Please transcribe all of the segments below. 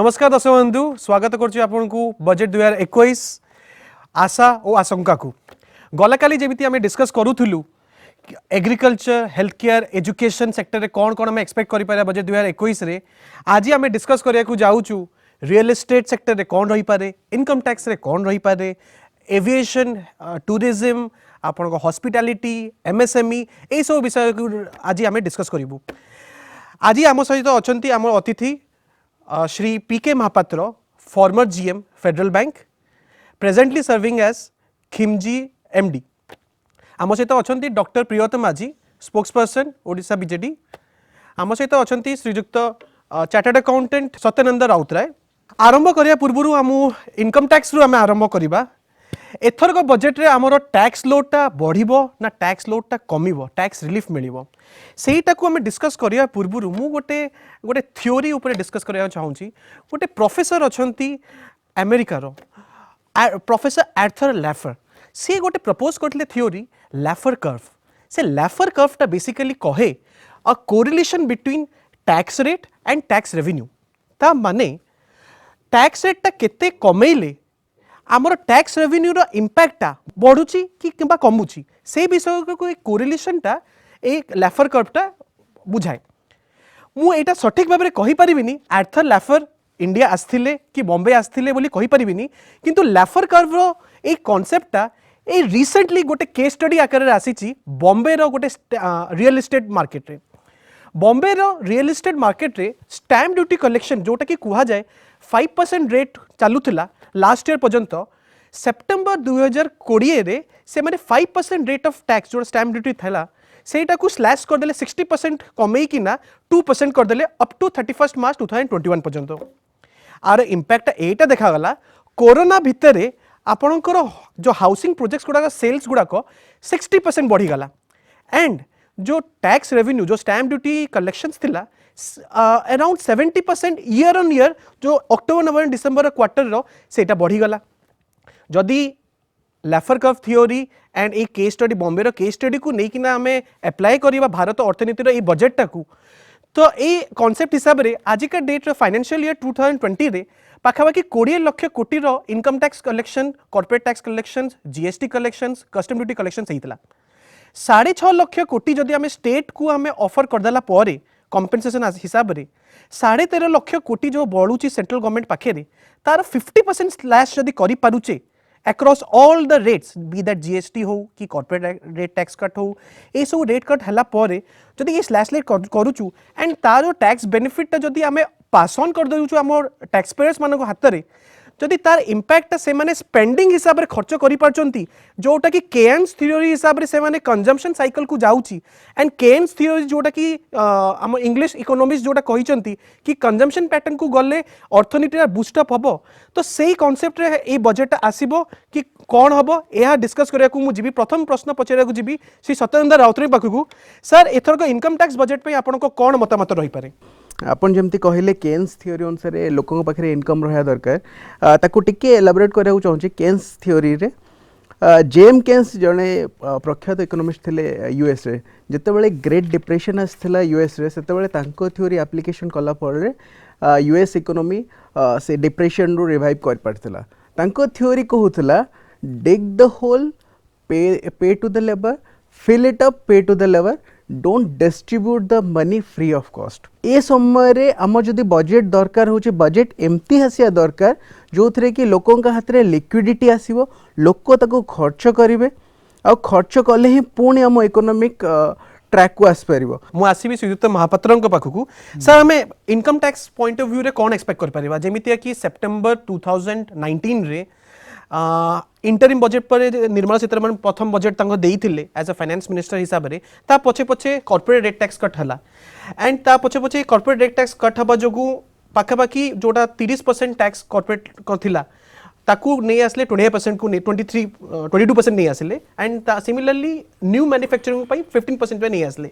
नमस्कार दर्शक बंधु स्वागत करुच्ची आपको बजेट 2021 आशा और आशंका को गला काली जमी आम डिस्कस करूँ agriculture health care education sector में कौन कौन आम एक्सपेक्ट कर बजेट 2021 रे आज आम डिस्कस करने जाऊँ रियल एस्टेट सेक्टर में कौन रही पारे इनकम टैक्स रे कौन रही पारे एविएशन टूरिज्म आपण हॉस्पिटैलिटी एमएसएमई ये सब विषय को आज आम डिस्कस करूँ। आज आम सहित अच्छा आम अतिथि Shri PK Mahapatra former GM Federal Bank presently serving as Khimji MD आम सहित अच्छा डॉक्टर प्रियतम माझी स्पोक्सपर्सन ओडिशा बीजेडी आम सहित अच्छा श्रीजुक्त चार्टर्ड अकाउंटेंट सत्यानंद राउतराय। आरंभ करने पूर्व आम इनकम टैक्स रु आम आरंभ करवा एथरक बजेट रे आमर टैक्स लोडटा बढ़िबो ना टैक्स लोडटा कमिबो टैक्स रिलीफ मिलिबो सेटा को आम डिस्कस करिया पूर्व मु गोटे गोटे थ्योरी ऊपर डिस्कस करिया चाहूँगी। गोटे प्रोफेसर अछंती अमेरिका रो प्रोफेसर आर्थर लैफर से गोटे प्रपोज करथिले थ्योरी लैफर कर्व से लैफर कर्वटा बेसिकली कहे a correlation between tax rate and tax revenue ता माने टैक्स रेटटा केते कमेइले आमर टैक्स रेवेन्यू रो इंपैक्टटा बढ़ुची कि किंबा कमुची से विषय को कोरिलेशनटा एक लैफर कर्वटा बुझाए। मु एटा सठिक भाव में कहि परिबिनी आर्थर लैफर इंडिया आस्थिले कि बॉम्बे आस्थिले बोली कहि परिबिनी किंतु लैफर कर्व रो एक कांसेप्टटा ए रिसेंटली गोटे केस स्टडी आकार रे आसीची बॉम्बे रो गोटे रियल एस्टेट मार्केट रे बॉम्बे रो रियल एस्टेट मार्केट रे स्टैम्प ड्यूटी कलेक्शन जोटा कि कुहा जाए 5% रेट चालुथिला लास्ट ईयर पर्यंत सेप्टेम्बर 2020 रे से माने 5% रेट ऑफ टैक्स जो स्टैम्प ड्यूटी था सेटा को स्लैश करदेले 60% कमेई किना 2% करदेले अप टू 31 मार्च 2021 पर्यंत। आर इंपैक्ट एटा देखा गला कोरोना भितर आपणकर जो हाउसिंग प्रोजेक्ट्स गुड़ाक सेल्स गुड़ाक 60% बढ़ी गला एंड जो टैक्स रेवेन्यू जो स्टैम्प ड्यूटी कलेक्शंस थिला अराउंड 70% ईयर ऑन ईयर जो अक्टोबर नवंबर डिसेंबर क्वार्टर रो सेटा बढ़ी गला। जदि Laffer curve theory and a case study Bombay रो केस स्टडी को नहीं किना हमें अप्लाई करिबा भारत अर्थनीति रो ए बजेट टाकू तो ए कांसेप्ट हिसाब रे आजिका डेट रो फाइनेंशियल ईयर 2020 रे पाखापाखि 20 लाख कोटी रो income tax collection corporate tax collection GST collection custom duty collection होता 6.5 लाख कोटी जदि आम स्टेट को आम ऑफर करदेला पर कंपेनसेशन हिसाब से 13.5 लाख कोटी जो बढ़ुची सेंट्रल गवर्नमेंट पाखे तार 50% स्लैश जदि करि पारुचे across all the rates be that GST हो कि कॉर्पोरेट रेट टैक्स कट हो ये सब रेट कट हला पर जदि ये स्लैश रेट करूचु एंड तार टैक्स बेनिफिट जदि आम पास ऑन कर देउछु हमर टैक्स पेयर्स मानको हाथ रे जदि तार इंपैक्ट से माने स्पेंडिंग हिसाब रे खर्च करि पारचंती जोटा कि केन्स थ्योरी हिसाब रे से माने कंजम्पशन साइकिल को जाउची एंड केन्स थ्योरी जोटा कि हम इंग्लिश इकोनॉमिस्ट जोटा कहिचंती कि कंजम्पशन पैटर्न को गले अर्थनीति बूस्ट अप हबो तो सेही कांसेप्ट रे ए बजेट आसीबो कि कौन हबो यह डिस्कस करिया को मु जीबी। प्रथम प्रश्न पचारिया को जीबी श्री सत्यानंद राउतराय पाखकू सर एथरक इनकम टैक्स बजेट पे आपनको कौन मतामत रही पारे आपन जमती कहले केन्स थ्योरी अनुसार लोकों पाखे इनकम रहा दरकार ताकू टिके एलाबोरेट करिया चाहूँ केन्स थ्योरी रे जेम केन्स जड़े प्रख्यात इकोनॉमिस्ट थे यूएस रे जितेबाला ग्रेट डिप्रेशन आसाला यूएस रे सेतेबाला तांको थ्योरी एप्लिकेशन कला पर यूएस इकोनॉमी से डिप्रेशन रू रिवाइव कर पारथिला तांको थ्योरी कहूला dig the hole pay to the labour fill it up pay to the labour don't distribute the money free of cost. ए समय रे आम जदि बजेट दरकार होचे बजेट एमती हसिया दरकार जो थे कि लोकों का हाथ रे लिक्विडिटी आसीबो लोक ताको खर्च करिवे आ खर्च कले ही पुणी आम इकोनॉमिक ट्रैक को आस परिबो। मु आसीबी श्रीयुक्त महापात्र पाखकू सर हमें income tax point of view रे कौन एक्सपेक्ट कर परिबा जेमितिया कि सेप्टेम्बर 2019 रे इंटरिम बजेट पर निर्मला सीतारमण प्रथम बजेट तांको देइथिले एज अ फाइनेंस मिनिस्टर हिसाब रे ता पछे पछे कॉर्पोरेट रेट टैक्स कट हला एंड ता पछे पछे कॉर्पोरेट रेट टैक्स कट हबा जोगु पाखापाखि जोटा 30% टैक्स कॉर्पोरेट थिला ताकू नहीं आसले 28% को 22% नहीं आसले एंड सिमिलरली न्यू मैन्युफैक्चरिंग पाई 15% पे नहीं आसले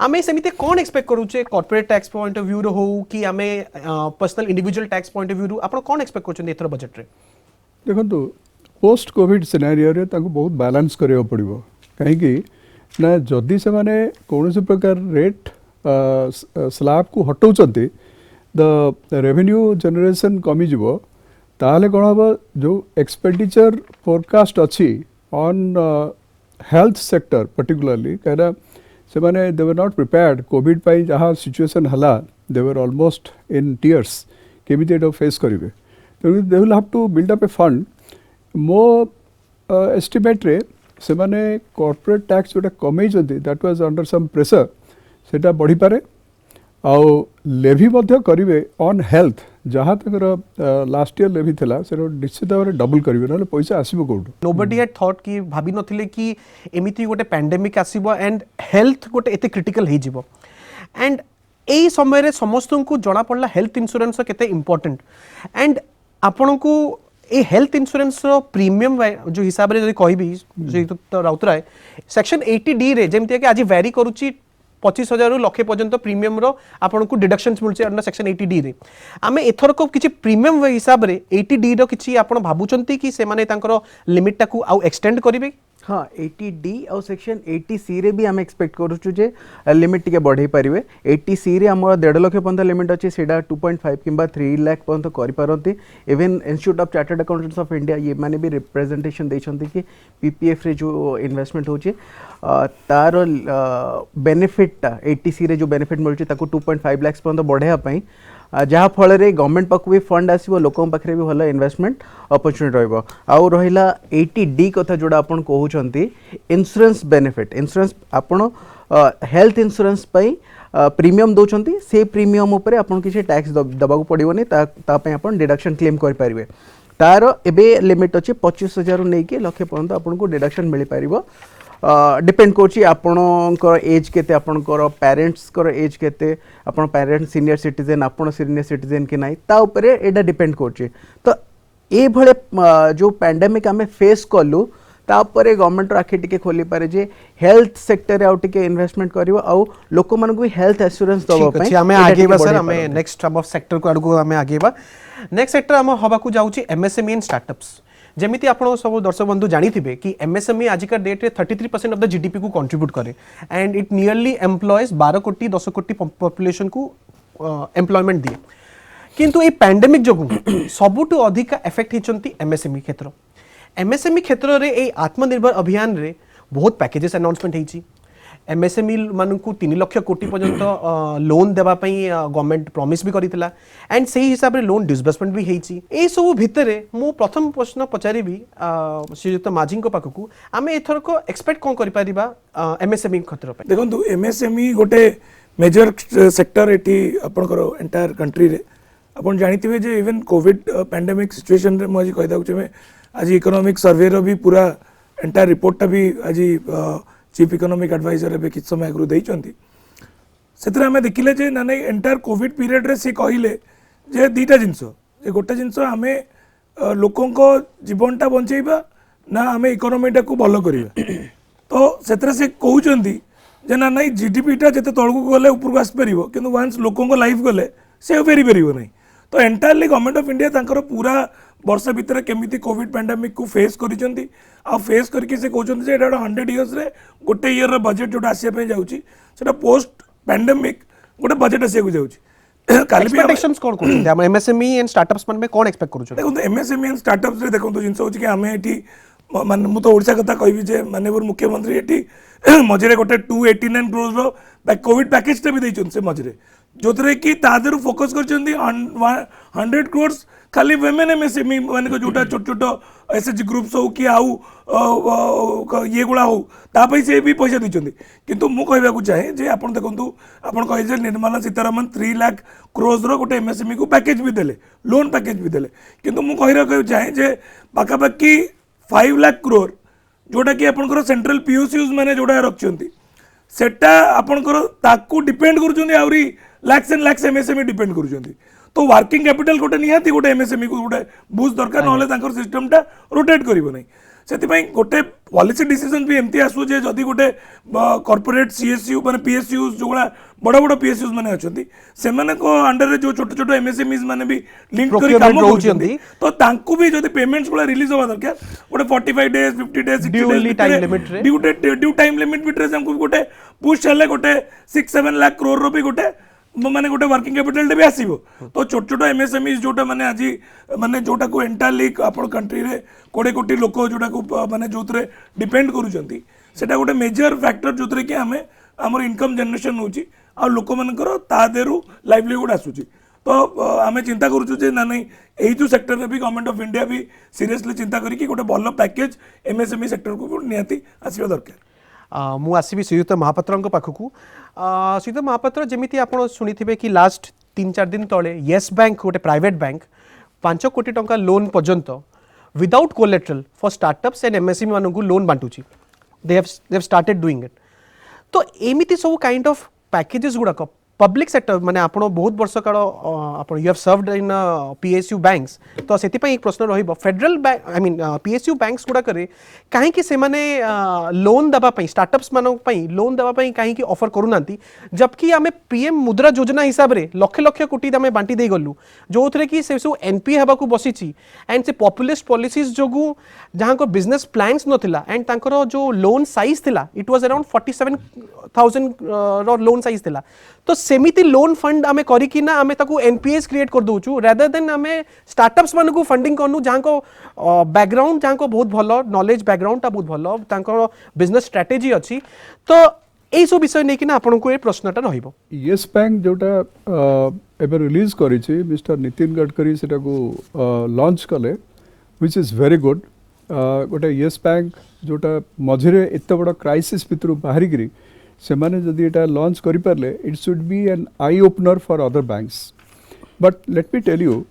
आमे समिति कौन एक्सपेक्ट करूचे corporate tax point of view रो हो कि आमे personal individual tax point of view रो आपण कौन एक्सपेक्ट करछन एथर बजेट रे देखो पोस्ट कोविड सिनेरियो रे ताको बहुत बैलेंस करियो पड़िबो कहीं ना जदि से माने कौन से प्रकार रेट स्लैब को हटाउचंती द रेवेन्यू जनरेशन कमिଯିବ ताहले कौन हम जो एक्सपेंडिचर फोरकास्ट अच्छी ऑन हेल्थ सेक्टर पर्टिकुलरली कहीं से माने दे वर नॉट प्रिपेयर्ड कोविड पाई जहाँ सिचुएशन हला दे वर ऑलमोस्ट इन टीयर्स केमिति एटा फेस करेंगे तो they will have to build up a fund मो एस्टिमेट रे से माने कॉर्पोरेट टैक्स जोटा कमे that was under some pressure सेटा बढ़ी पारे आउ लेवी मध्य करिवे ऑन हेल्थ जहाँ तक लास्ट ईयर लेवी थिला से निश्चित भाव में डबल करिवे ना पैसा आसीबो कोठु नोबडी हैड थॉट कि भाबी नथिले कि एमिति गोटे पैंडेमिक आसीबो एंड हेल्थ गोटे एते क्रिटिकल हे जिवो एंड एई समय रे समस्त को जणा पड़ला हेल्थ इंश्योरेंस केते इंपोर्टेंट एंड आपन को ए हेल्थ इंश्योरेंस प्रीमियम जो हिसाब रे जदि कहबी श्रीयुक्त राउतराय सेक्शन 80D रे जेमति कि आज वेरी करूची 25,000 रु लक्षे पर्यंत प्रीमियम रो आपन को डिडक्शंस मिलছে अंडर सेक्शन 80D रे आमे एथर को किछि प्रीमियम हिसाब रे 80D रो किछि आपन भाबुचंती कि से माने तांकर लिमिट टाकू आउ एक्सटेंड करिवे हाँ 80D और सेक्शन 80C रे भी आम एक्सपेक्ट करूँ जे लिमिट टिके बढ़े पारे 80C रे आम 1.5 लाख पर्यंत लिमिट अच्छे से 2.5 किंबा 3 लाख पर्यंत करें even institute of chartered accountants of India ये माने भी रिप्रेजेंटेशन देते कि PPF रे जो इन्वेस्टमेंट होचे तार बेनिफिट 80C रे जो बेनिफिट मिलूँ 2.5 लाख पर्यंत बढ़ाई जहाँ फल गवर्नमेंट पाक भी फंड आसो लोक पाखे भी भल इन्वेस्टमेंट अपॉर्चुनिटी रहिबो आउ रहिला 80D कथा जोड़ा आपन कहउचंती इंश्योरेंस बेनिफिट इंश्योरेंस आपन हेल्थ इंश्योरेंस पई प्रीमियम दउचंती से प्रीमियम ऊपर आपन किसी टैक्स दबाकू पड़िबोनी ता पई आपन डिडक्शन क्लेम कर पारिबे तार एबे लिमिट अछि 25,000 रु नै के लक्ष्य पर्यंत आपन को डिडक्शन मिल पारिबो डिपेंड करछि आपणकर एज केते आपणकर पेरेंट्स कर एज केते आपण पेरेंट्स सीनियर सिटीजन आपण सीनियर सिटीजन कि नाही ता ऊपर एटा डिपेंड करछि तो ए भले जो पैंडेमिक आमे फेस कलु तापर गवर्नमेंट आखि टिके खोली पारे जे हेल्थ सेक्टर आउ टिके इन्वेस्टमेंट करिवो आउ लोक मन को हेल्थ एश्योरेंस दबा पई हमें आगे बा सर हमें नेक्स्ट अब सेक्टर को आडको हमें आगे बा नेक्स्ट सेक्टर हम हबा को जाउची MSME एंड स्टार्टअप्स जेमिति आपण सब दर्शक बंधु जानिथिबे कि MSME आजिका डेट रे 33% ऑफ द जीडीपी को कंट्रीब्यूट करे एंड इट नियरली एम्प्लॉयज 12 कोटी 10 कोटी पॉपुलेशन को एम्प्लॉयमेंट दिए किंतु ए पैंडेमिक जगु सबुटु अधिक इफेक्ट हिचंती MSME क्षेत्र MSME क्षेत्र रे ए आत्मनिर्भर अभियान रे बहुत पैकेजेस अनाउंसमेंट हेची MSME मानकु 3 लाख कोटी पर्यंत लोन देबा पई गवर्नमेंट प्रॉमिस भी करितला एंड सही हिसाब रे लोन डिसबर्समेंट भी हेची ए सब भितरे मु प्रथम प्रश्न पचारिबी श्रीयुक्त माझी को पाखकु आमे एथर को एक्सपेक्ट कोन करि परिबा MSME क्षेत्र पे देखंतु MSME गोटे मेजर सेक्टर एटी आपनकर एंटायर कंट्री रे आपन जानिथिबे जे इवन कोविड पैंडेमिक सिचुएशन रे मजी कहि दाउ छमे आज इकोनॉमिक सर्वे रो भी पूरा एंटायर रिपोर्ट टा भी आज चीफ इकोनॉमिक एडवाइजर एबे किछ समय आगु देइचंती सेतरा हमें देखिले जे ना नहीं एंटायर कोविड पीरियड रे से कहिले जे दीटा जिंस जे गोटे जिंस आमे लोकों को जीवनटा बंचेबा ना आमे इकोनॉमीटा को भलो करिबा तो सेतरा से कहउचंती जे ना नहीं जीडीपी टा जते तळकु गले ऊपर को आस परिबो किंतु वंस लोकों को लाइफ गले से फेरी परिबो नहीं तो एंटायरली गवर्नमेंट ऑफ इंडिया तांकर पूरा वर्ष भितर केमिति कोविड पैंडेमिक को फेस करिसेंती आ फेस करके से कहउचंती जे एटा 100 इयर्स रे गोटे ईयर रो बजेट जोटा आसिया पे जाउची सेटा पोस्ट पैंडेमिक गोटे बजेट आसिया को जाउची काली भी एक्सपेक्टेशंस कोन कोन हम MSME एंड स्टार्टअप्स मन में कोन एक्सपेक्ट करू छ देखो MSME एंड स्टार्टअप्स रे देखो जिंस होची कि आमे एठी मान मु तो ओडिसा कथा कहबी जे माननीय मुख्यमंत्री एठी मझरे गोटे 289 करोड़ रो कोविड पैकेज टे भी दैछन से मझरे जोतरे कि तादर फोकस करचंदी 100 करोड़ खाली वुमेन MSME माने को जोटा छोट छोट एसएचजी ग्रुप्स हो कि आउ ये गुड़ा हो तापई से भी पैसा दैछंदी किंतु मु कहबा को चाहे जे आपण देखंतु आपण कहि जे निर्मला सीतारमण 3 लाख करोड़ रो गोटे MSME को पैकेज भी देले लोन पैकेज भी देले किंतु मु कहि रखै चाहे जे पाका बाकी 5 लाख करोड़ जोटा कि आपनकर सेंट्रल PSUs माने जोड़ा रखचंती सेटा आपनकर ताकू डिपेंड करूचंदी आउरी lakhs and lakhs MSME depend करूचंती तो वर्किंग कैपिटल गोटे निहाती गोटे MSME को गोटे बूस्ट दरकार नले तांकर सिस्टमटा रोटेट करिवो नै सेति पई गोटे पॉलिसी डिसीजन भी एमती आसु जे जदी गोटे कॉर्पोरेट CSU माने PSUs जोगुला बड़ बड़ PSUs माने अछंती से माने को अंडर रे जो छोट छोट MSMEs माने भी लिंक करी काम करूचंती तो तांकू भी जदी पेमेंट्स गुला रिलीज होवा दरकार गोटे 45 days 50 days 60 days time limit रे ड्यू टाइम लिमिट बिटरे हमको गोटे पुश चले गोटे 6-7 लाख करोड़ रो भी गोटे माने गोटे वर्किंग कैपिटल भी आसीबो तो छोट छोट एमएसएमई जोटा माने आज माने जोटा को एंटायरली आपण कंट्री रे 20 कोटी लोक जोटा को माने जोतरे डिपेंड करूचंती सेटा गोटे मेजर फैक्टर जोतरे कि हमें हमर इनकम जनरेशन होची आ लोक मानकर ता देरु लाइवलीहुड आसुची तो आम चिंता करूँ ना नहीं यही जो सेक्टर में भी गवर्नमेंट ऑफ इंडिया भी सीरियसली चिंता करी गोटे भल पैकेज एमएसएमई सेक्टर को निहाती आसवा दरकार मु आसबि श्रीयुक्त महापात्र पाखक श्रीयुक्त महापात्र जमीती आप शुणी कि लास्ट 3-4 दिन तले येस बैंक गोटे प्राइवेट बैंक 5 कोटी टंका लोन पर्यंत without collateral for startups and MSME मानू लोन बांटुची they have started doing it तो एमिति सब काइंड ऑफ पैकेजेस गुड़ाक पब्लिक सेक्टर माने आपण बहुत वर्ष काल आपण you have served in PSU banks तो से एक प्रश्न रहिबो Federal Bank I mean PSU banks गुड़ा करे कहीं कि से माने लोन दबा पई स्टार्टअप्स मानक पई लोन दबा पई कहीं कि ऑफर करूनांती जबकि आमे पीएम मुद्रा योजना हिसाब रे लक्ष लक्ष कोटी आमे बांटी दे गलु जो थरे कि से सब एनपी हबा को बसिची एंड से पॉपुलिस्ट पॉलिसीज जोगु जहां को बिजनेस प्लान्स नथिला एंड तांकर जो लोन साइज थिला इट वाज अराउंड 47,000 रो लोन साइज थिला तो सेमिति लोन फंड आमे करी कि ना आमे ताकू एनपीएस क्रिएट कर दोचु रेदर देन आमे स्टार्टअप्स मान को फंडिंग करनु जहां को बैकग्राउंड जहां को बहुत भलो नॉलेज बैकग्राउंड ता बहुत भलो तांकर बिजनेस स्ट्रेटजी अछि तो एई सब विषय नै कि ना आपन को ए प्रश्नटा रहिबो येस बैंक जोटा एबे रिलीज करिछि मिस्टर नितिन गडकरी सेटा को लॉन्च कले व्हिच इज वेरी गुड गोटे येस बैंक जोटा मझिरे एते बड़ क्राइसिस भितरु बाहरी गिरी से माने जदि एटा लॉन्च करि परले it should be an eye opener for other banks but let me tell you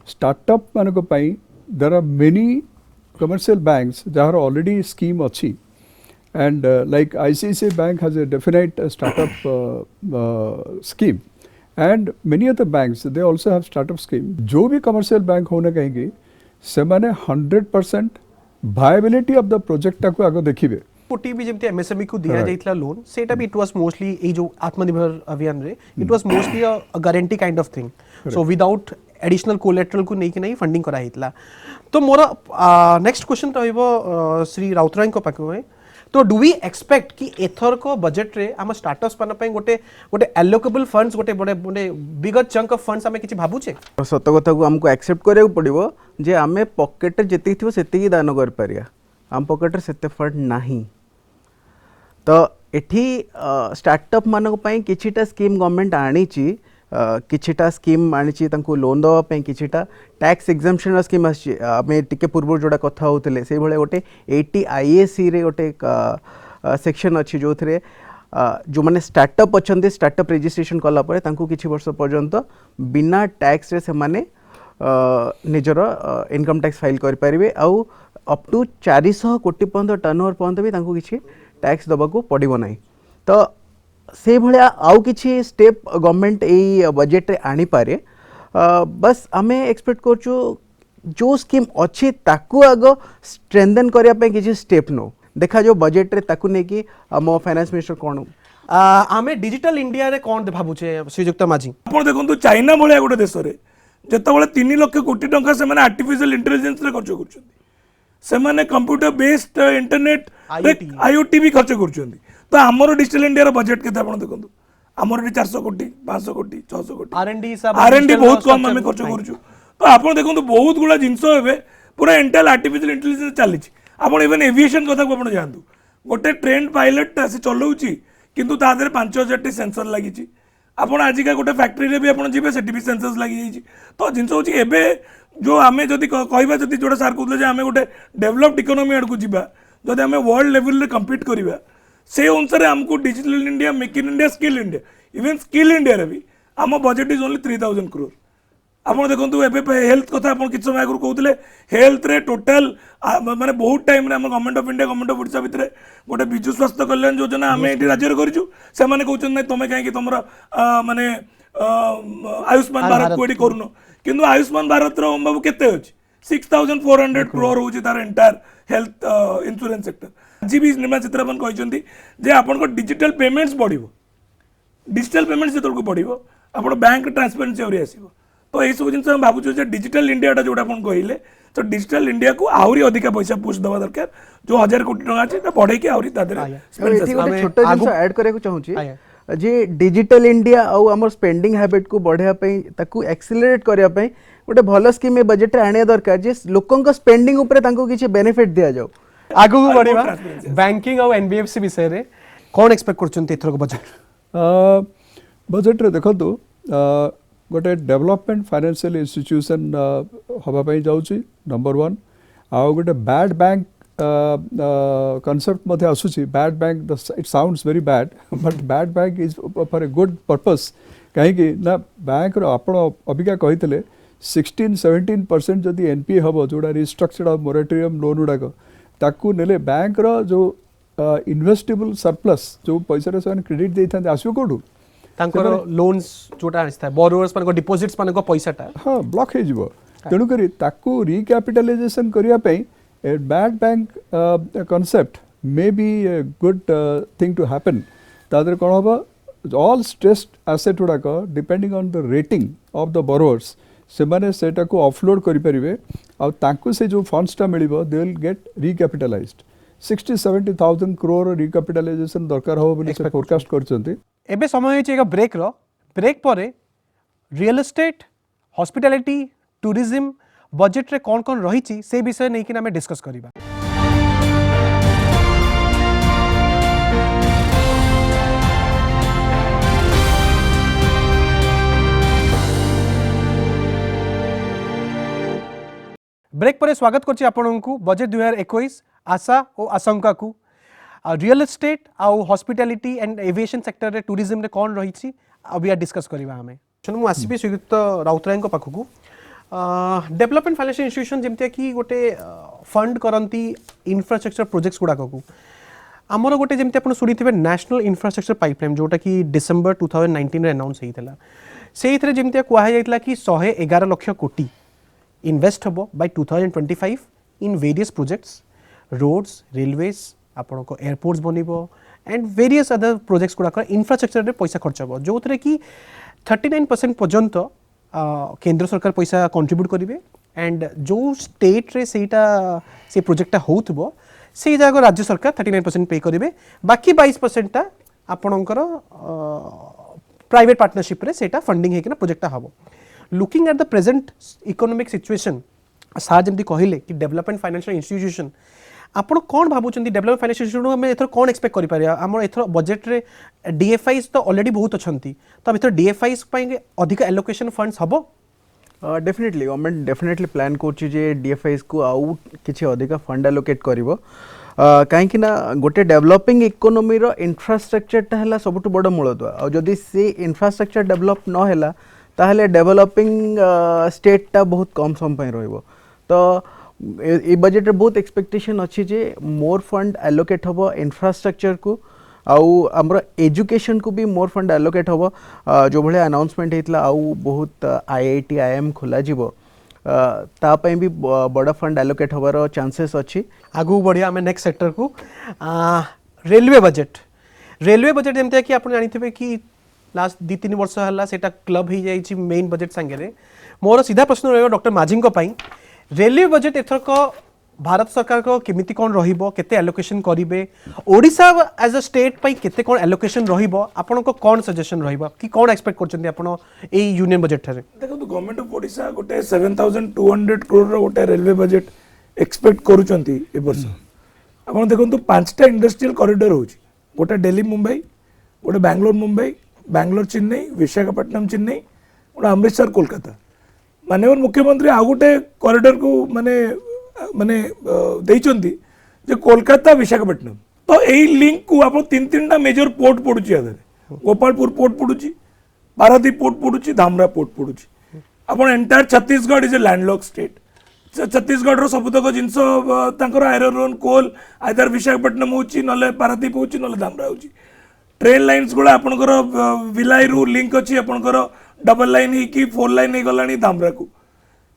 startup मानको पई there are many commercial banks जहार ऑलरेडी स्कीम अच्छी and like ICICI bank has a definite startup scheme and many other banks they also have startup scheme जो भी commercial bank होने कहेंगे से माने 100% वायबिलिटी ऑफ द प्रोजेक्ट को आगे देखिबे कोटी भी जमते एमएसएमई को दिया जाइतला लोन सेटा भी इट वाज मोस्टली ए जो आत्मनिर्भर अभियान रे it was mostly a guarantee kind of thing so without additional collateral को नहीं नहीं फंडिंग करा हितला तो मोर नेक्स्ट क्वेश्चन रहइबो श्री राउतराय को पाखो तो डू वी एक्सपेक्ट कि एथर को बजट रे हम स्टार्टअप्स पन पई गोटे गोटे एलोकेबल फंड्स गोटे बड़े बड़े बिगर चंक ऑफ फंड्स हमें किछि भाबुचे सत कथा को हमको एक्सेप्ट करिया पड़िबो जे आमे पॉकेट रे जेति थिबो सेति दान कर परिया हम पॉकेट रे सेते फंड नाही तो एठी स्टार्टअप मानक पई किछिटा स्कीम गवर्नमेंट आनीची किछिटा स्कीम आनीची तांको लोन दवा पई किछिटा टैक्स एग्जाम्पशन स्कीम आसी आमे टिके पूर्व जोडा कथा होतले से भले गोटे 80 आईएसी रे गोटे सेक्शन अछि जो थरे जो माने स्टार्टअप अछंते स्टार्टअप रजिस्ट्रेशन कला परे तांको किछि वर्ष पर्यंत बिना टैक्स रे से माने निजर इनकम टैक्स फाइल कर परिबे आउ अप टू 400 कोटी पर्यंत टर्नओवर पर्यंत भी तांको किछि टैक्स दबा को पड़ो ना तो से भाया आउ किछि स्टेप गवर्नमेंट ए बजेट रे आनी पारे बस आमे एक्सपेक्ट करछु जो स्कीम अच्छी ताकू आग स्ट्रेंथन करिया पे किछि स्टेप नो देखा जो बजेट रे ताकू ने कि मो फाइनेंस मिनिस्टर कोन आमे डिजिटल इंडिया रे कोन भाबुचे श्रीयुक्त माझी आपण देखंतु चाइना भलिया गोटे देश रे जेतबेले 3 लाख कोटी टंका से माने आर्टिफिशियल इंटेलिजेंस रे खर्च करछन से माने कंप्यूटर बेस्ड इंटरनेट आईओटी भी खर्च करछन तो हमरो डिजिटल इंडिया रो बजेट केते आपण देखंतु हमरो 400 कोटी 500 कोटी 600 कोटी आरएनडी बहुत कम हमें खर्च करछु तो आपण देखंतु बहुत गुडा जिंस हेबे पूरा इंटेल आर्टिफिशियल इंटेलिजेंस चली आपण इवन एविएशन कथा को आपण जानतु गोटे ट्रेन पायलट से चलाउची किंतु ता देरे 5000 टी सेंसर लागिची आपण आजिका गोटे फैक्ट्री रे भी आपण जिबे सेठी भी सेंसर्स लागि जाईची तो जिंस होची एबे जो आमे जदि कहबा जदि जोडा सार कहले जे आमे गोटे डेवलप्ड इकोनॉमी आड़ को जिबा जदि आमे वर्ल्ड लेवल रे कम्पीट करिबा से अनुसार हमको digital India make in India skill India even skill India रे भी आम बजेट इज ओनली 3000 करोड़ आपण देखंतु एबे हेल्थ कथा आपण किछ समय आगु कहउतले हेल्थ रे टोटल माने बहुत टाइम रे हम government of India government of Odisha भितरे गोटे बिजु स्वास्थ्य कल्याण योजना आमे एठी राज्य रे करिजु से माने कहउछन नै तमे काहे कि तमरा माने आयुष्मान भारत को एठी करूनो किंतु आयुष्मान भारत रो बाबू केते अछि 6400 करोड़ होछि तार एंटायर हेल्थ इंश्योरेंस सेक्टर जी भी निर्मला सीतारमण कहछन्ती जे आपण को डिजिटल पेमेंट्स बढ़िबो डिजिटल पेमेंट्स जेतल को बढ़िबो आपण बैंक ट्रांसपेरेंसी ओरि आसीबो तो यही सब जिन भावुँ डिजिटल इंडिया जोटा आप कहले तो डिजिटल इंडिया को आहरी अधिक पैसा पुश दवा दरकार जो 1000 कोटी टका अच्छे बढ़े कि आहरी छोट जिन ऐड करने चाहूँगी जे डिजिटल इंडिया आउ आम स्पेंडिंग हैबिट को बढ़ाई ताकू एक्सिलरेट करने गोटे भल स्कीम ए बजेट आने दरकार जे लोकंक स्पेंडिंग उपरे तांको किछि बेनिफिट दिया जाऊ आगु और बढ़िबा बहुत transparency बैंकिंग और एनबीएफसी विषय रे कोन एक्सपेक्ट करचंती एथरक बजेट बजेट रे देखो गोटे डेवलपमेंट फाइनेंशियल इंस्टीट्यूशन हवाई जाऊँगी नंबर 1 आउ गोटे बैड बैंक कॉन्सेप्ट मध्य आसूची bad bank it sounds very bad but bad bank is for a good purpose कहीं ना बैंक आपण अबिका कही 16-17% जदि एनपीए हम जोड़ा रिस्ट्रक्चर्ड ऑफ मोरेटोरियम लोन गुड़ाक ताकू नेले बैंक रो जो इन्वेस्टेबल सरप्लस जो पैसा से क्रेडिट देते आसो कौटू तांकर लोन्स जोटा आस्ता बोरोवर्स मानको डिपॉजिट्स मानको पैसाटा हाँ ब्लॉक हो जिवो तेणु करी ताकू रिकैपिटलाइजेशन करिया पई a bad bank concept may be a good thing to happen तादर कोन होबो ऑल स्ट्रेस्ड एसेट गुड़ाक depending on the rating of the borrowers से माने सेटा को ऑफलोड करि परिबे आ तांकु से जो फंड्सटा मिलिबो they will get recapitalised 60-70,000 crore recapitalisation दरकार हो बोली से फोरकास्ट करचंती एबे समय होइछ एक ब्रेक रो ब्रेक परे real estate hospitality tourism budget रे कोन कोन रहिछि से विषय नै कि हमें डिस्कस करिबा ब्रेक पर स्वागत करछि आपनकु बजेट 2021 आशा और आशंका को रियल एस्टेट आउ हॉस्पिटैलिटी एंड एविएशन सेक्टर रे टूरिज्म रे कोन रहिछि अभी आ डिस्कस करबा हमें मु आसीबी श्रीयुक्त राउतराय को पाखकु डेवलपमेंट फाइनेंशियल इंस्टीट्यूशन जेमते कि गोटे फंड करंती इंफ्रास्ट्रक्चर प्रोजेक्ट्स गुडा को आमर गोटे जेमते आपण सुनिथिबे नेशनल इंफ्रास्ट्रक्चर पाइपलाइन जोटा कि डिसेंबर 2019 रे अनाउंस हेइतला सेइथरे जेमते कुआ जाइतला कि 111 लाख कोटी इन्वेस्ट हम by 2025 in various projects roads railways आपण को एयरपोर्ट्स बनइबो एंड वेरियस अदर प्रोजेक्ट्स गुड़ाक इंफ्रास्ट्रक्चर रे पैसा खर्च हम जो थे कि 39% पर्यंत केंद्र सरकार पैसा कंट्रीब्यूट करेंगे एंड जो स्टेट रे से प्रोजेक्टा होउथबो से जगह राज्य सरकार 39% पे करेंगे बाकी 22% आपणकर प्राइवेट पार्टनरशिप रे सेटा फंडिंग हेकिना प्रोजेक्टा हम looking at the present economic situation सार जमी कहले कि डेवलपमेंट फाइनेंशियल इंस्टीट्यूशन आपण कौन भावुं डेवलपमेंट फाइनेंशियल इंस्टीट्यूशन आम एथर कौन एक्सपेक्ट करें आम एथर बजेट रे डीएफआईज तो ऑलरेडी बहुत अच्छा तो एथर डीएफआईज अधिक एलोकेशन फंड्स हम डेफिनेटली गवर्नमेंट डेफिनेटली प्लान कर डीएफआईज को आउ किसी अधिक फंड एलोकेट करिवो कहीं ना गोटे डेवलपिंग इकोनॉमी रो इंफ्रास्ट्रक्चरटा है सबुठ बड़ मूलदुआ और जदि से इंफ्रास्ट्रक्चर डेवलप न हैला ताहले डेवलपिंग स्टेटटा बहुत कम समय रहिबो तो ए बजेट रे बहुत एक्सपेक्टेशन अच्छी जे मोर फंड एलोकेट हम इंफ्रास्ट्रक्चर को आउ आमर एजुकेशन को भी मोर फंड एलोकेट हम जो भाई अनाउंसमेंट होता आउ बहुत आईआईटी आईएम खोल तापाई भी बड़ फंड एलोकेट हबार चांसेस अच्छी आगू बढ़िया आम नेक्स्ट सेक्टर को रेलवे बजेट जमती कि आप जानी कि लास्ट 2-3 वर्ष है सेटा क्लब हो जाइए मेन बजेट सांगे मोर सीधा प्रश्न रहा डॉक्टर माझी रेलवे बजेट एथरक भारत सरकार को केमिति कौन रहिबो केते एलोकेशन करिवे ओडिशा एज अ स्टेट पई केते कौन एलोकेशन रहिबो आपन को कौन सजेशन रहिबो कि कौन एक्सपेक्ट करचंदी आपन ए यूनियन बजेट थारे देखो तो गवर्नमेंट ऑफ ओडिशा गोटे 7200 करोड़ रो गोटे रेलवे बजेट एक्सपेक्ट करूचंती ए वर्ष आपन देखो तो 5टा इंडस्ट्रियल कॉरिडोर होची गोटे दिल्ली मुंबई गोटे बैंगलोर चेन्नई विशाखापट्टनम चेन्नई गोटे अमृतसर कोलकाता माननीय मुख्यमंत्री आ गोटे कॉरिडोर को माने देइचंती जे कोलकाता विशाखापट्टनम तो एई लिंक को आप 3-3टा मेजर पोर्ट पड़ुची आधार गोपालपुर पोर्ट पड़ुची पारादीप पोर्ट पड़ुची धामरा पोर्ट पड़ुची आपण entire Chhattisgarh is a landlocked state Chhattisgarh रो सबुतक जिनस तांकर आयरन रोन कोल आइदर विशाखापट्टनम होची नले पारादीप होची नले धामरा होची ट्रेन लाइन्स गुड़ा आपनकर विलाई रु लिंक अच्छी आपनकर डबल लाइन ही की 4 लाइन हो गलानी धामरा को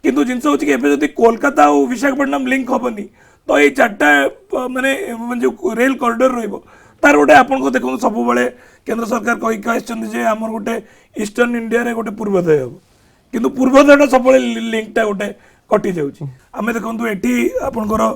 किंतु जिनस होची कि एबे जदी कोलकाता और विशाखापट्टनम लिंक होबनी तो ये 4टा माने जो रेल कॉरिडोर रहिबो तार गोटे आपन को देखो सब बेले केंद्र सरकार कहि कहछन जे हमर गोटे ईस्टर्न इंडिया रे गोटे पूर्वोदय हो किंतु पूर्वोदयटा सब बेले लिंकटा गोटे कटि जाउची आमे देखंतु एठी आपनकर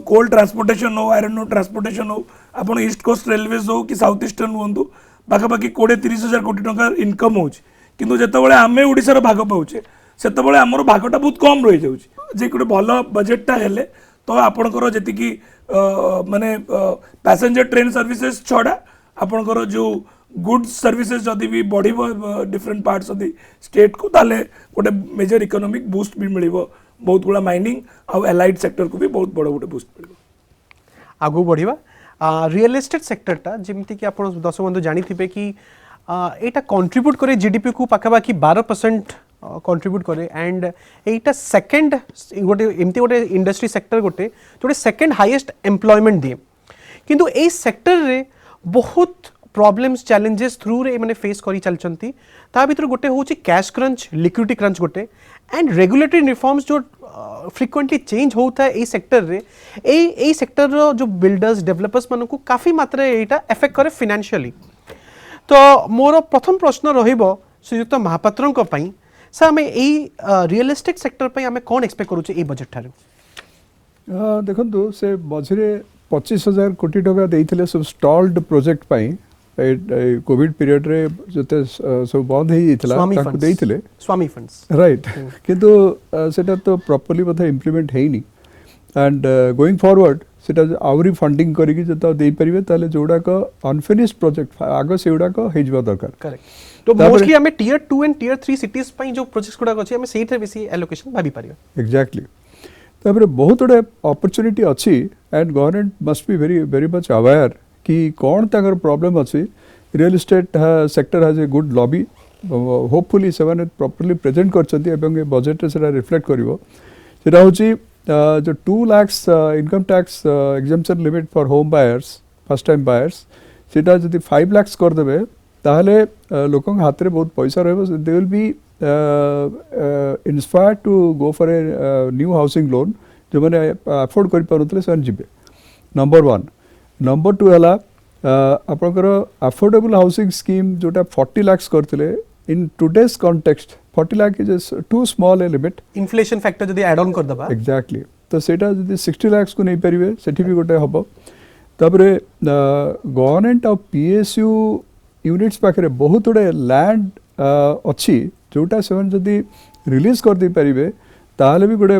कोल ट्रांसपोर्टेशन हो आयरन ट्रांसपोर्टेशन हो आपन ईस्ट कोस्ट रेलवेज हो कि साउथ ईस्टर्न होंतु पाखापाखि 20-30 कोटी टंका इनकम होଉଛି କିନ୍ତୁ ଯେତେବେଳେ ଆମେ ଓଡ଼ିଶାର ଭାଗ ପାଉଛେ ସେତେବେଳେ ଆମର ଭାଗଟା ବହୁତ କମ୍ ରହିଯାଉଛି ଯେ ଗୋଟେ ଭଲ ବଜେଟଟା ହେଲେ ତ ଆପଣଙ୍କର ଯେତିକି ମାନେ ପ୍ୟାସେଞ୍ଜର ଟ୍ରେନ୍ ସର୍ଭିସେସ୍ ଛଡ଼ା ଆପଣଙ୍କର ଯେଉଁ गुड्स सर्विसेज जदि भी बढ़ different parts of the state को ताले गोटे मेजर इकोनॉमिक बूस्ट भी मिल बहुत गुड़ा माइनिंग आउ एलाइड सेक्टर को भी बहुत बड़ गोटे बूस्ट मिल आगू बढ़िया रियल एस्टेट सेक्टरटा जमती कि आप दर्शक बंधु जानी थे कि यहाँ कंट्रीब्यूट करे जीडीपी को पाखापाखि 12% कंट्रीब्यूट करे एंड एटा सेकंड गोटे एमती गोटे इंडस्ट्री सेक्टर गोटे जोटे सेकंड हाईएस्ट एम्प्लॉयमेंट दिए किंतु ए सेक्टर रे बहुत प्रॉब्लम्स चैलेंजेस थ्रू रे माने फेस करी चलचंती ता भीतर गोटे होची कैश क्रंच लिक्विडिटी क्रंच गोटे एंड रेगुलेटरी रिफॉर्म्स जो फ्रिक्वेंटली चेंज होता है ए सेक्टर रे ए सेक्टर रो जो बिल्डर्स डेवलपर्स मानकू काफी मात्रा एटा इफेक्ट करे फाइनेंशियली तो मोर प्रथम प्रश्न रहिबो श्रीयुक्त महापात्रन को पई सर हमें ए रियल एस्टेट सेक्टर पई हमें कोन एक्सपेक्ट करू ए बजट थारे देखंतु से मझिरे 25,000 कोटी टका देइथिले सब स्टॉल्ड प्रोजेक्ट पई कोविड पीरियड रे जते सब बंद हे जाइतला ताकू देइथिले स्वामी फंड्स राइट किंतु सेटा तो प्रॉपर्ली बोध इंप्लीमेंट हेइनी एंड गोइंग फॉरवर्ड सेटा आउरी फंडिंग करिकि जता देइ परिबे ताले जोडा को अनफिनिश्ड प्रोजेक्ट आगो सेउडा को हेजबा दरकार करेक्ट तो मोस्टली हमें टियर 2 एंड टियर 3 सिटीज पई जो प्रोजेक्ट्स गुडा अछि हमें सेही थे बेसी एलोकेशन भाबी परिबे एग्जैक्टली तापर बहुत बड़े अपॉर्चुनिटी अच्छी and government must be very very much aware कि कौन ताकर प्रॉब्लम अच्छी real estate sector has a good lobby hopefully से प्रॉपर्ली प्रेजेंट कर बजेट से रिफ्लेक्ट करा हूँ जो 2 lakhs income tax exemption limit for home buyers first time buyers सीटा जब 5 lakhs करदे ताहले लोक हाथ में बहुत पैसा रही they will be inspired to go for a new housing loan जो मैंने अफोर्ड कर पारुतले से जीवे नंबर 1 नंबर 2 है आपंकर अफोर्डेबल हाउसिंग स्कीम जोटा 40 lakhs करते in today's context 40 lakh is too small a limit inflation factor जदी ऐड ऑन कर दबा एग्जैक्टली तो सेटा जदी 60 lakhs को नहीं परिवे सेठी भी गोटे हबो तापरे गवर्नमेंट ऑफ पीएसयू यूनिट्स पाखरे बहुत गुड़े लैंड अच्छी जोटा से जदि रिलीज कर दे पारिबे ताहले भी गोटे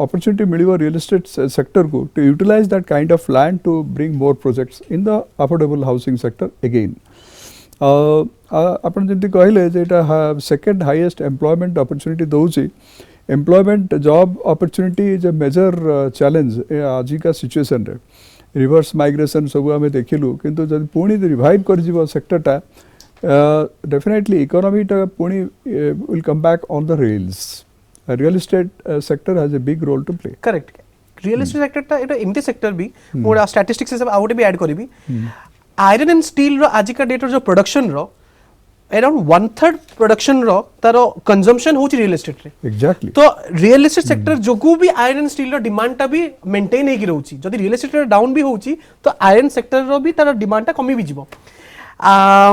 opportunity मिलिबो रियल एस्टेट सेक्टर को to utilise that kind of land to bring more projects in the affordable housing sector again आपण जंती कहले जे एटा सेकंड हाईएस्ट एम्प्लॉयमेंट अपॉर्चुनिटी दोची employment job opportunity is a major challenge आज का सिचुएशन रे रिवर्स माइग्रेशन सब आम देखिलु किंतु जब पुणी रिवाइव कर सेक्टरटा डेफिनेटली इकोनॉमी पुणी will come back on the rails real estate sector has a big role to play correct real estate सेक्टरटा एटा एमती सेक्टर भी मोर स्टैटिस्टिक्स से आउट भी ऐड करबी आयरन एंड स्टील रो आज का डेट रो जो प्रोडक्शन रो अराउंड 1/3 प्रोडक्शन रो तारो कंजम्पशन होची रियल एस्टेट रे एग्जैक्टली तो रियल एस्टेट सेक्टर जोगु भी iron and steel row demand टा भी मेंटेन हे कि रहउची जदी रियल एस्टेट डाउन भी होची तो आयरन सेक्टर रो भी तारो डिमांड टा कमी भी जीवो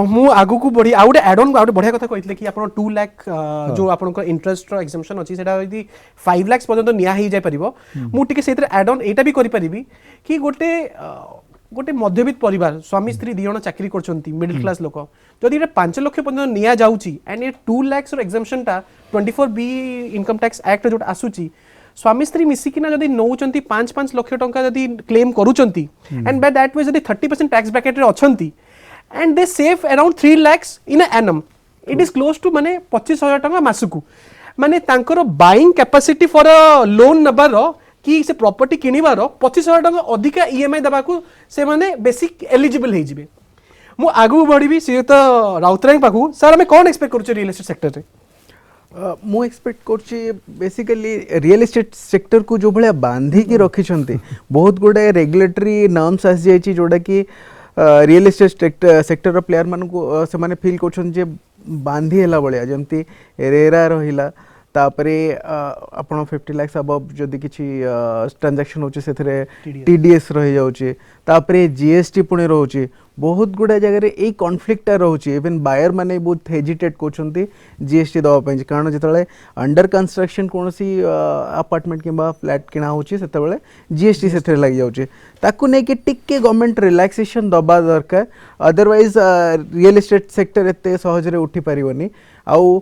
मु आगु को बढ़ी आउट एड ऑन आउट बढ़िया कथा कहितले कि आपण 2 लाख जो आपण को इंटरेस्ट रो एग्जाम्पशन अछि सेटा यदि 5 लाख पर्यंत निया ही जाय परिबो मु टिके सेतिर एड ऑन एटा भी करि परिबी कि गोटे मध्यवित्त परिवार स्वामी स्त्री दी जण चाकरी करछंती मिडिल क्लास लोक जदि एटा 5 लाख पर्यंत निया जाउची एंड ये 2 लाख रो एग्जाम्पशन टा 24B इनकम टैक्स एक्ट जोट आसुची स्वामी स्त्री मिसिकिना जदि नौचंती 5 लाख टंका जदि क्लेम करूचंती एंड बाय दैट वे जदि 30% टैक्स ब्रैकेट रे अछंती and they save around 3 lakhs in a annum it is close to माने 25,000 टंका मासकु माने तांकर buying capacity for a loan नबार कि से प्रॉपर्टी किनिबार 25,000 टंका अधिक ईएमआई दबाकू से माने बेसिक एलिजिबल हे जिवे मु आगु बढ़िबी से तो राउतराय पाखु सर हमें कोन एक्सपेक्ट करू रियल एस्टेट सेक्टर रे मु एक्सपेक्ट करछि बेसिकली रियल एस्टेट सेक्टर को जो भले बांधी की रखिछंती बहुत गुडे रेगुलेटरी नॉर्म्स आस जायछि जोडा कि रियल एस्टेट सेक्टर प्लेयर मान को से माने फील करछन जे बांधी हैला बळिया जेमती रेरा रहिला तापरे आपण 50 लाख अबव जदि किछि ट्रांजैक्शन होचे सेथरे टीडीएस रहि जाउचे तापरे जीएसटी पुणे रहउचे बहुत गुड़ा जगह ये कॉन्फ्लिक्टा रोचे इवन बायर माने बहुत हेजिटेट करछंती जीएसटी दवा ପାଇଁ कारण जेतले अंडर कंस्ट्रक्शन कोनसी अपार्टमेंट किंबा फ्लैट किना होची सेतबेले जीएसटी सेथरे लागि जाउची ताकू नै कि टिके गवर्नमेंट रिलैक्सेशन दबा दरकार अदरवाइज रियल एस्टेट सेक्टर एते सहज रे उठी परिवनी आउ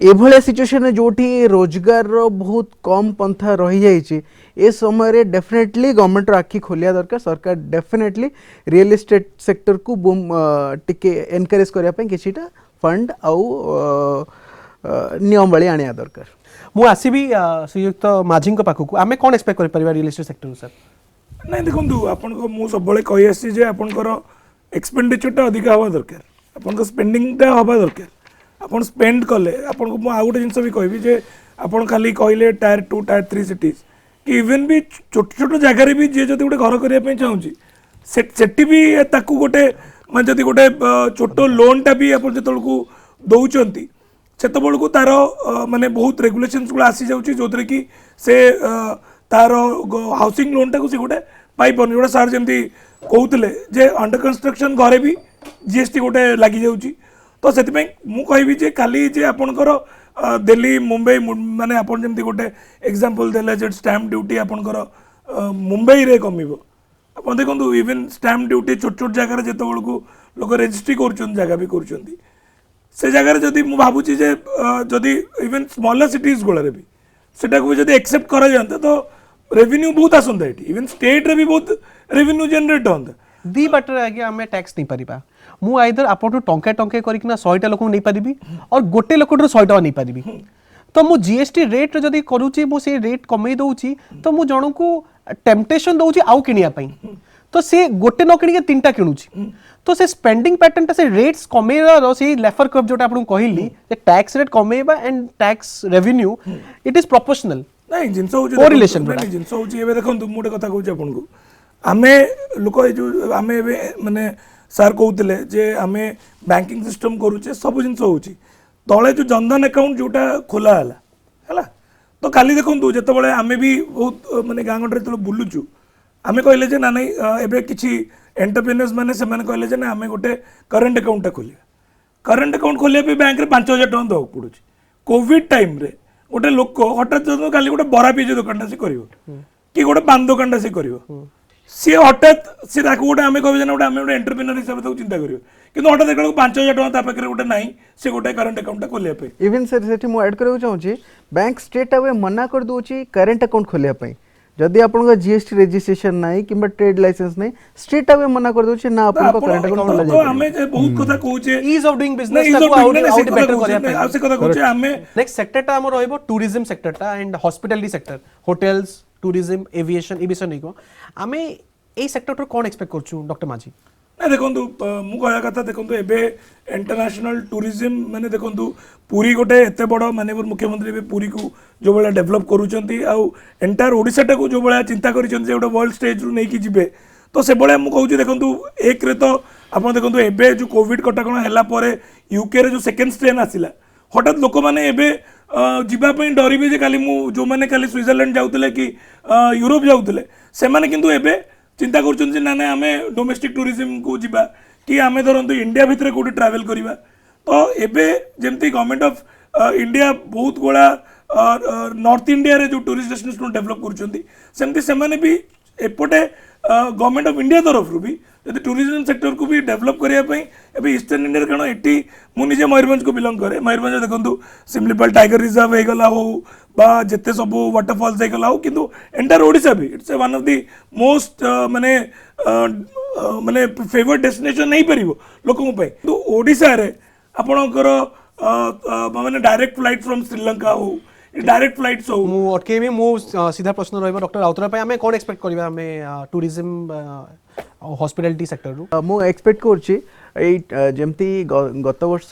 एभले सिचुएशन जोठी रोजगार रो बहुत कम पंथा रही जाइए ए समय रे डेफिनेटली गवर्नमेंट रो आखि खोलिया दरकार सरकार डेफिनेटली रियल एस्टेट सेक्टर को बूम टिके एनकरेज करिया पे किछिटा फंड आउ नियम वाली आनिया दरकार मु आसीबी श्रीयुक्त माझी पाखक आमे कोन एक्सपेक्ट करि परिबा रियल एस्टेट सेक्टर सर नहीं देखो आपन को मु सब बळे कहि आसी जे आपनकर एक्सपेंडिचर अधिक हवा दरकार आपन स्पेंडिंग हवा दरकार आपन स्पेंड कले आपन को आ गोटे जिनस भी कहबी जे आपन खाली कहले टायर 2 टायर 3 सिटीज कि इवन भी छोट छोट जगह रे भी जे जति गोटे घर करिया पे चाहूची सेठी भी ताकू गोटे मान जति गोटे छोट लोन टा भी आपन जतल को दउचंती सेतबल को तार माने बहुत रेगुलेशंस गुला आसी जाउची जोतरे कि से तार हाउसिंग लोन टा को से गोटे पाई पन जोटा सर जेमती कहउतले जे अंडर कंस्ट्रक्शन घरे भी जीएसटी गोटे लागि जाउची तो से मु कहबी जे खाली जे आपनकर दिल्ली मुंबई माने आपन जेमती गोटे एग्जांपल देले जे स्टैम्प ड्यूटी आपनकर मुंबई रे कमिबो आपन देखंतु इवन स्टैम्प ड्यूटी छोट छोट जगह रे जेते बळकू लोक रजिस्ट्री करछन जगह भी करछंती से जगह रे जदी मु भाबुची जे जदी इवन स्मॉलर सिटीज गोळे रे भी सेटा को जदी एक्सेप्ट करा जानता तो रेवेन्यू बहुत आसंता एटी इवन स्टेट रे भी बहुत रेवेन्यू जनरेट होंदा दी बाटर आगे आमे टैक्स नहीं परिबा मु आइदर आपन टंके टंके करिकना 100 टा लोक नहीं परिबी और गोटे लोक 100 टा नहीं परिबी तो मु जीएसटी रेट जदी करूची मु से रेट कमई दउची तो मु जणो को टेम्पटेशन दउची आउ किनिया पई तो से गोटे न किनिके तीनटा किनुची तो से स्पेंडिंग पैटर्न टा से रेट्स कमेरा से लेफर कर्व जोटा आपन कहली जे टैक्स रेट कमेबा and tax revenue it is proportional नहीं जिनस होची कोरिलेशन नहीं जिनस होची एबे देखंतु मोटे कथा कहूची आपन को आमे लोक ए जो आमे एबे माने सर कहते जे आम बैंकिंग सिस्टम करुचे सब जिन तले जो जनधन अकाउंट जोटा खोला है तो काली देखो जो आम भी बहुत माने गाँ गंडे जो बुलुचु आम कहले ना नहीं एबे किसी एंटरप्रेन्योर्स मैंने से कहले जे ना आम गोटे करेन्ट अकाउंट खोलिया करेन्ट अकाउंट खोलिया पे बैंक 5,000 टका देवा पड़ू कोविड टाइम रे गोटे लोक हठात काली गोटे बरा पिज दुकान से कर कि गोटे पान दुकान से कर सी हठात सी गोटे आम कह गोटे आम गोटे एंटरप्रेन्योर हिसाब से चिंता कर कि हठात देखा 5,000 टका पाखे गोटे ना से गोटे करेन्ट अकाउंट खोलिया इवन सर से ऐड करना चाहूँगी बैंक स्ट्रेट अवे मना कर दूची करेन्ट अकाउंट खोलिया जदि आपन जीएसटी रजिस्ट्रेशन नाही किंबा ट्रेड लाइसेंस नाही स्ट्रेट अवे मना कर दोचे ना आपन करेंट अकाउंट खोला जाय हमें बहुत कथा कहूचे ईज ऑफ डूइंग बिजनेस को आउट बेटर करिया पे आवश्य कथा कहूचे हमें नेक्स्ट सेक्टर ता हमर रहइबो टूरिज्म सेक्टर ता and hospitality sector hotels tourism aviation aviation नहीं को हमें ए सेक्टर पर कोन एक्सपेक्ट करछु डॉक्टर माझी ना देखो मु कहया कथा देखो एबे इंटरनेशनल टूरिज्म माने देखो पूरी गोटे एते बड़ माननीय मुख्यमंत्री एबे पूरी को जो बड़ा डेवलप करूचंती आ एंटायर ओडिसा को जो बड़ा चिंता करिसंती जे गोटे वर्ल्ड स्टेज रु नै कि जिबे तो से बळे मु कहूची देखो एक रे तो आपन देखो एबे जो कोविड कटकणा हैला परे यूके रे जो सेकंड स्ट्रेन आसिला हठात लोक माने एबे जिबा पई डरिबे जे काली मु जो माने काली स्विट्जरलैंड जाउतले कि यूरोप जाउतले से माने किंतु एबे चिंता कर ना ना आम डोमेस्टिक टूरिज्म को जीवा कि आम धरतु इंडिया भितर कौटी ट्रावेल करवा तो एबे जमती गवर्नमेंट ऑफ इंडिया बहुत गुड़ा नॉर्थ इंडिया रे जो टूरिस्ट डेस्टिनेशन डेवलप करमती से भी एपटे गवर्नमेंट ऑफ इंडिया तरफ भी यदि टूरिज्म सेक्टर को भी डेवलप करने ईस्टर्न इंडिया कारण ये मुझे मयूरभंज को बिलंग करे मयूरभंज देखो सिमलीपाल टाइगर रिजर्व होगला हो जिते सब वाटरफॉल्स होगला हो किंतु एंटायर ओडिशा भी it's one of the most माने माने फेवरेट डेस्टिनेशन नहीं पारिबो लोकन पे तो ओडिशा रे आपनकर माने डायरेक्ट फ्लाइट फ्रॉम श्रीलंका हो डायरेक्ट फ्लाइट्स हो मु अटकेबी मु सीधा प्रश्न रहइबो डॉक्टर राउतरा पे हमें कोन एक्सपेक्ट करबा हमें टूरिज्म हॉस्पिटैलिटी सेक्टर रु मु एक्सपेक्ट करछि ए जेमती गत वर्ष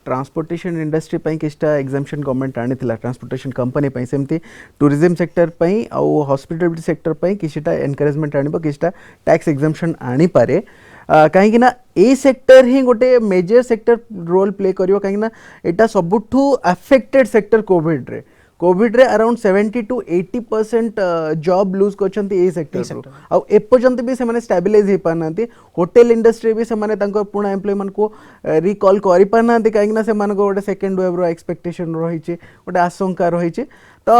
ट्रांसपोर्टेशन इंडस्ट्री पई किस्टा एग्जाम्पशन गवर्नमेंट आनिथिला ट्रांसपोर्टेशन कंपनी पई सेमती टूरिज्म सेक्टर पई आ हॉस्पिटैलिटी सेक्टर पई किस्टा एनकरेजमेंट आनिबो किस्टा टैक्स एग्जाम्पशन आनी पारे कहीं ना ए सेक्टर ही गोटे मेजर सेक्टर रोल प्ले करियो कहीं ना एटा सबुठू अफेक्टेड सेक्टर कोविड रे कोविड रे अराउंड 70 to 80% जॉब लूज करछंती ए सेक्टर आ एपर्यंत भी से स्टेबलाइज हो पाना होटेल इंडस्ट्री भी से पुणा एम्प्लॉयमेंट को रिकॉल करि पाना कहीं से गोटे सेकेंड वेव रो एक्सपेक्टेशन रही गोटे आशंका रही तो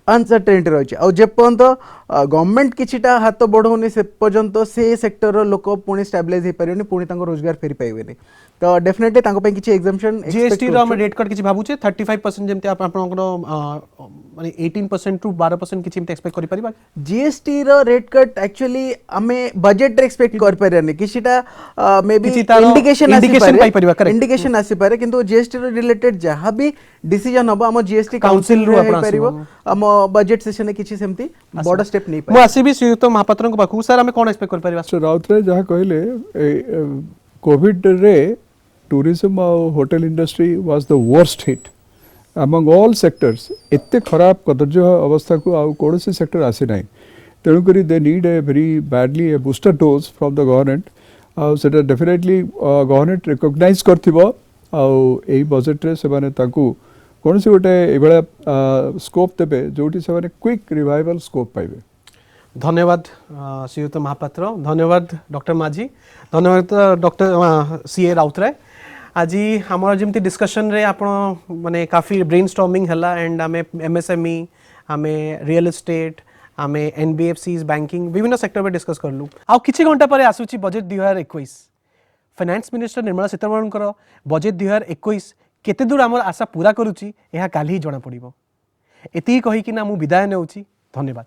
अनसर्टेनिटी रही आ जेपर्यंत गवर्नमेंट किछिटा हाथ बढ़ौनी से पर्यंत से सेक्टर लोक पुणी स्टेबलाइज हो पारे पुणी रोजगार फेरी पाइबेनी तो डेफिनेटली तांको पे किछि एग्जाम्पशन जीएसटी रो हम रेट कट किछि भाबुचे 35% जेमते आपनकर माने 18% टू 12% किछि एमते एक्सपेक्ट करि परिबा जीएसटी रो रेट कट एक्चुअली हमें बजट रे एक्सपेक्ट कर पारे किछिटा मे बी इंडिकेशन पाइ परिबा करेक्ट इंडिकेशन आसी पारे किंतु जीएसटी रो रिलेटेड जहां भी डिसीजन हबो हम जीएसटी काउंसिल रो आपण परिबो हम बजट सेशन में किछि सेमती बड़ स्टेप नै पाइ मु आसीबी श्रीयुक्त महापात्र को पाखु सर हमें कोन एक्सपेक्ट कर परिबा सर राउतराय जहाँ कहले कोविड रे टूरिज्म और hotel industry was the worst hit among all sectors एते खराब कदर्य अवस्था को आउ कौन से सेक्टर आसी ना तेणुक they need a very badly a booster dose from the government आटा डेफिनेटली गवर्नमेंट रिकग्नाइज कर बजेट रे से कौन से गोटे स्कोप देवे जो से क्विक रिवाइवल स्कोप पाइबे धन्यवाद श्रीयुक्त महापात्र धन्यवाद डॉक्टर माझी धन्यवाद डॉक्टर सीए राउतराय आज आम जमी डिस्कशन रे आपण माने काफी ब्रेन स्टॉर्मिंग है एंड आम एमएसएमई आम रियल एस्टेट आम एनबीएफसीज बैंकिंग विभिन्न सेक्टर में डिस्कस करलु आउ किछि घंटा पर आसुची budget 2021 finance minister Nirmala Sitharaman budget 2021 केते दूर आमर आशा पूरा करुची यह काली ही जना पड़िबो एति कहि कि ना मु विदाय नेउची धन्यवाद।